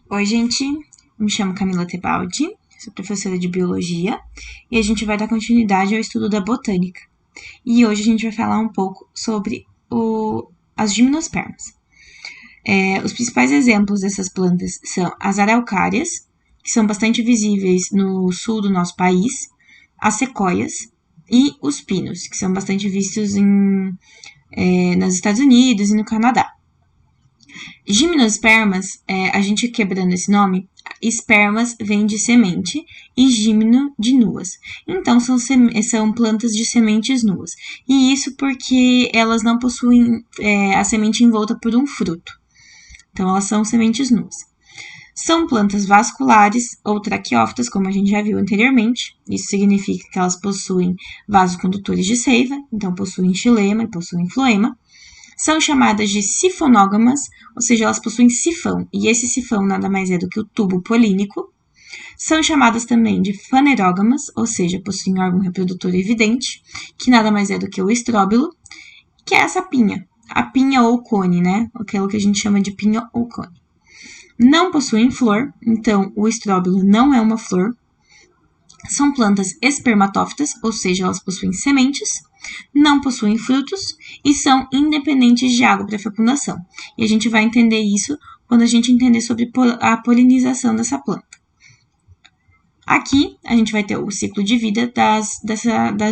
Oi, gente. Me chamo Camila Tebaldi, sou professora de Biologia e a gente vai dar continuidade ao estudo da botânica. E hoje a gente vai falar um pouco sobre as gimnospermas. Os principais exemplos dessas plantas são as araucárias, que são bastante visíveis no sul do nosso país, as sequoias e os pinos, que são bastante vistos nos Estados Unidos e no Canadá. Gimnospermas, a gente quebrando esse nome, espermas vem de semente e gimno de nuas. Então, são plantas de sementes nuas. E isso porque elas não possuem a semente envolta por um fruto. Então, elas são sementes nuas. São plantas vasculares ou traqueófitas, como a gente já viu anteriormente. Isso significa que elas possuem vasos condutores de seiva, então possuem xilema e possuem floema. São chamadas de sifonógamas, ou seja, elas possuem sifão, e esse sifão nada mais é do que o tubo polínico. São chamadas também de fanerógamas, ou seja, possuem órgão reprodutor evidente, que nada mais é do que o estróbilo, que é essa pinha, a pinha ou cone, né? Aquilo que a gente chama de pinha ou cone. Não possuem flor, então o estróbilo não é uma flor. São plantas espermatófitas, ou seja, elas possuem sementes, não possuem frutos e são independentes de água para fecundação. E a gente vai entender isso quando a gente entender sobre a polinização dessa planta. Aqui, a gente vai ter o ciclo de vida das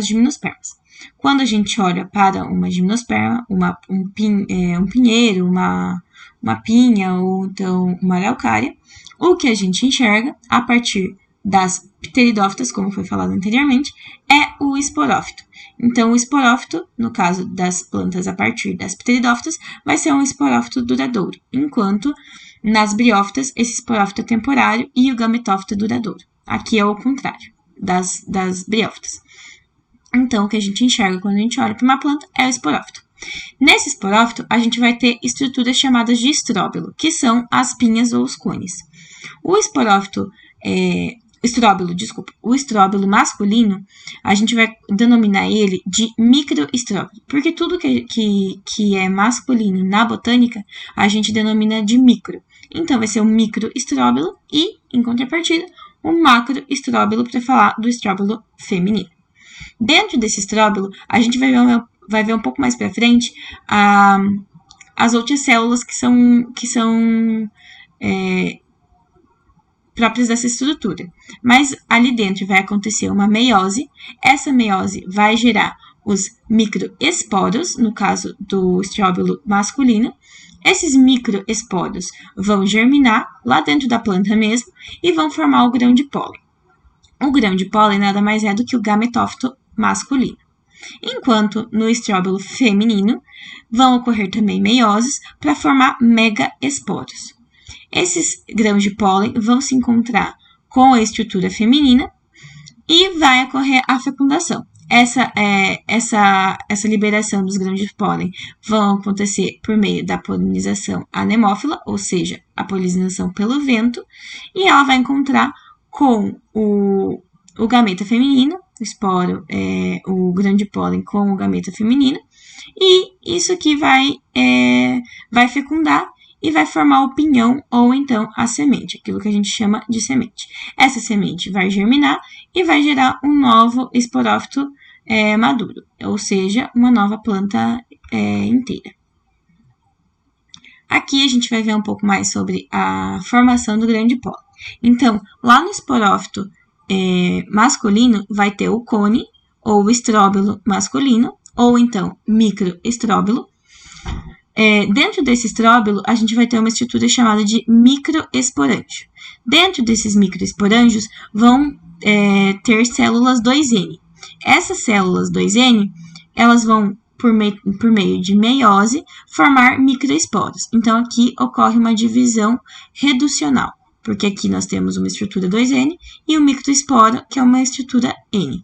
gimnospermas. Quando a gente olha para uma gimnosperma, um pinheiro, uma pinha ou então uma araucária, o que a gente enxerga a partir das pteridófitas, como foi falado anteriormente, é o esporófito. Então, o esporófito, no caso das plantas a partir das pteridófitas, vai ser um esporófito duradouro, enquanto nas briófitas, esse esporófito é temporário e o gametófito é duradouro. Aqui é o contrário das briófitas. Então, o que a gente enxerga quando a gente olha para uma planta é o esporófito. Nesse esporófito, a gente vai ter estruturas chamadas de estróbilo, que são as pinhas ou os cones. O estróbilo masculino, a gente vai denominar ele de microestróbilo, porque tudo que é masculino na botânica, a gente denomina de micro. Então, vai ser o microestróbilo e, em contrapartida, o macroestróbilo para falar do estróbilo feminino. Dentro desse estróbilo, a gente vai ver um pouco mais para frente as outras células que são próprias dessa estrutura. Mas ali dentro vai acontecer uma meiose. Essa meiose vai gerar os microesporos, no caso do estróbilo masculino. Esses microesporos vão germinar lá dentro da planta mesmo e vão formar o grão de pólen. O grão de pólen nada mais é do que o gametófito masculino. Enquanto no estróbilo feminino vão ocorrer também meioses para formar megaesporos. Esses grãos de pólen vão se encontrar com a estrutura feminina e vai ocorrer a fecundação. Essa liberação dos grãos de pólen vão acontecer por meio da polinização anemófila, ou seja, a polinização pelo vento, e ela vai encontrar com o gameta feminino, o esporo, o grão de pólen com o gameta feminino, e isso aqui vai fecundar e vai formar o pinhão ou então a semente, aquilo que a gente chama de semente. Essa semente vai germinar e vai gerar um novo esporófito maduro, ou seja, uma nova planta inteira. Aqui a gente vai ver um pouco mais sobre a formação do grão de pólen. Então, lá no esporófito masculino vai ter o cone ou o estróbilo masculino, ou então microestróbilo. Dentro desse estróbilo, a gente vai ter uma estrutura chamada de microesporângio. Dentro desses microesporângios vão ter células 2N. Essas células 2N, elas vão, por meio de meiose, formar microesporos. Então, aqui ocorre uma divisão reducional, porque aqui nós temos uma estrutura 2N e um microesporo, que é uma estrutura N.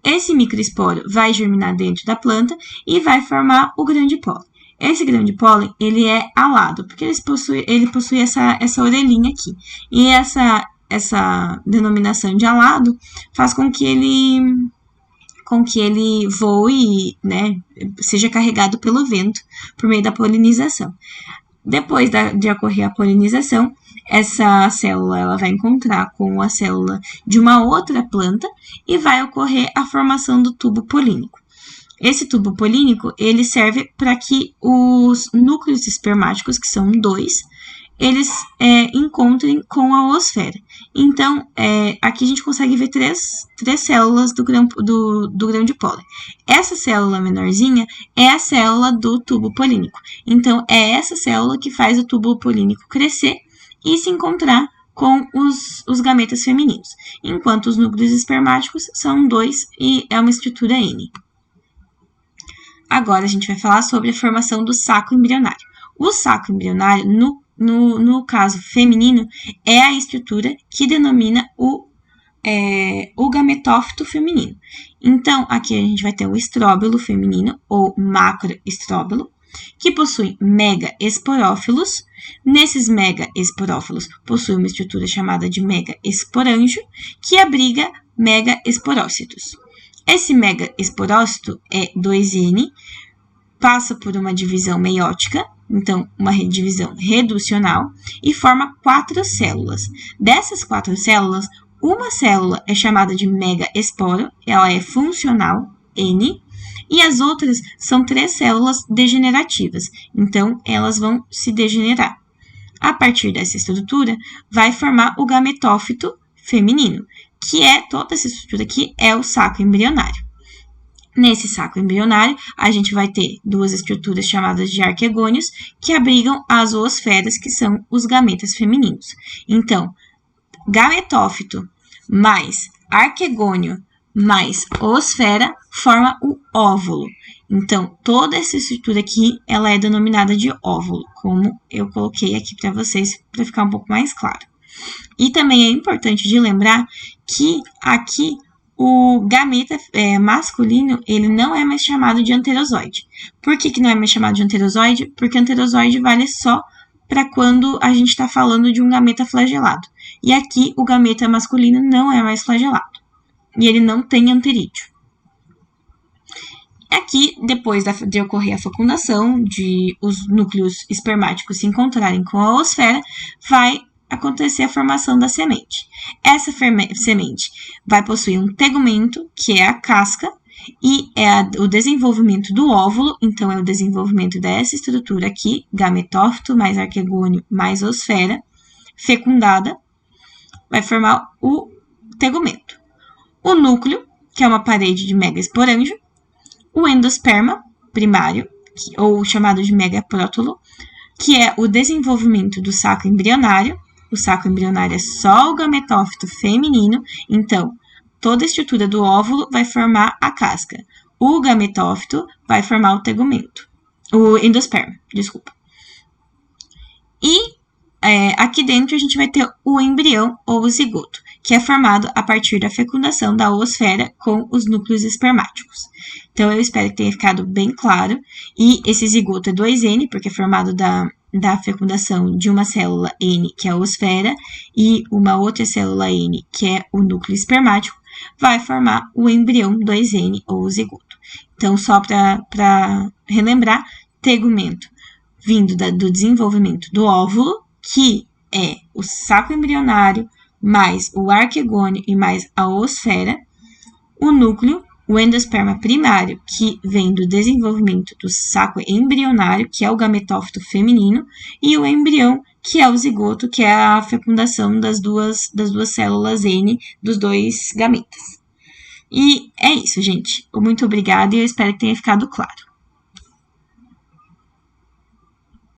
Esse microesporo vai germinar dentro da planta e vai formar o grão de pólen. Esse grão de pólen, ele é alado, porque ele possui essa orelhinha aqui. E essa denominação de alado faz com que ele voe, né, seja carregado pelo vento por meio da polinização. Depois de ocorrer a polinização, essa célula ela vai encontrar com a célula de uma outra planta e vai ocorrer a formação do tubo polínico. Esse tubo polínico, ele serve para que os núcleos espermáticos, que são 2, eles encontrem com a oosfera. Então, aqui a gente consegue ver três células do grão de pólen. Essa célula menorzinha é a célula do tubo polínico. Então, é essa célula que faz o tubo polínico crescer e se encontrar com os gametas femininos, enquanto os núcleos espermáticos são 2 e é uma estrutura N. Agora, a gente vai falar sobre a formação do saco embrionário. O saco embrionário, no caso feminino, é a estrutura que denomina o gametófito feminino. Então, aqui a gente vai ter o estróbilo feminino, ou macroestróbilo, que possui megaesporófilos. Nesses megaesporófilos, possui uma estrutura chamada de megaesporângio, que abriga megaesporócitos. Esse megaesporócito é 2N, passa por uma divisão meiótica, então uma divisão reducional, e forma 4 células. Dessas 4 células, uma célula é chamada de megaesporo, ela é funcional, N, e as outras são 3 células degenerativas, então elas vão se degenerar. A partir dessa estrutura, vai formar o gametófito feminino, que é toda essa estrutura aqui, é o saco embrionário. Nesse saco embrionário, a gente vai ter 2 estruturas chamadas de arquegônios, que abrigam as oosferas, que são os gametas femininos. Então, gametófito mais arquegônio mais oosfera forma o óvulo. Então, toda essa estrutura aqui, ela é denominada de óvulo, como eu coloquei aqui para vocês, para ficar um pouco mais claro. E também é importante de lembrar que aqui o gameta masculino, ele não é mais chamado de anterozoide. Por que não é mais chamado de anterozoide? Porque anterozoide vale só para quando a gente está falando de um gameta flagelado. E aqui o gameta masculino não é mais flagelado. E ele não tem anterídeo. Aqui, depois de ocorrer a fecundação, de os núcleos espermáticos se encontrarem com a oosfera, vai acontecer a formação da semente. Essa semente vai possuir um tegumento, que é a casca, e é o desenvolvimento do óvulo, então é o desenvolvimento dessa estrutura aqui, gametófito mais arquegônio mais oosfera, fecundada, vai formar o tegumento. O núcleo, que é uma parede de megaesporângio, o endosperma primário, ou chamado de megaprótulo, que é o desenvolvimento do saco embrionário. O saco embrionário é só o gametófito feminino, então toda a estrutura do óvulo vai formar a casca. O gametófito vai formar o tegumento, o endosperma, desculpa. E aqui dentro a gente vai ter o embrião ou o zigoto, que é formado a partir da fecundação da oosfera com os núcleos espermáticos. Então, eu espero que tenha ficado bem claro. E esse zigoto é 2N, porque é formado da fecundação de uma célula N, que é a oosfera, e uma outra célula N, que é o núcleo espermático, vai formar o embrião 2N ou o zigoto. Então, só para relembrar, tegumento vindo do desenvolvimento do óvulo, que é o saco embrionário, mais o arquegônio e mais a oosfera, o núcleo, o endosperma primário, que vem do desenvolvimento do saco embrionário, que é o gametófito feminino, e o embrião, que é o zigoto, que é a fecundação das duas células N dos 2 gametas. E é isso, gente. Muito obrigada e eu espero que tenha ficado claro.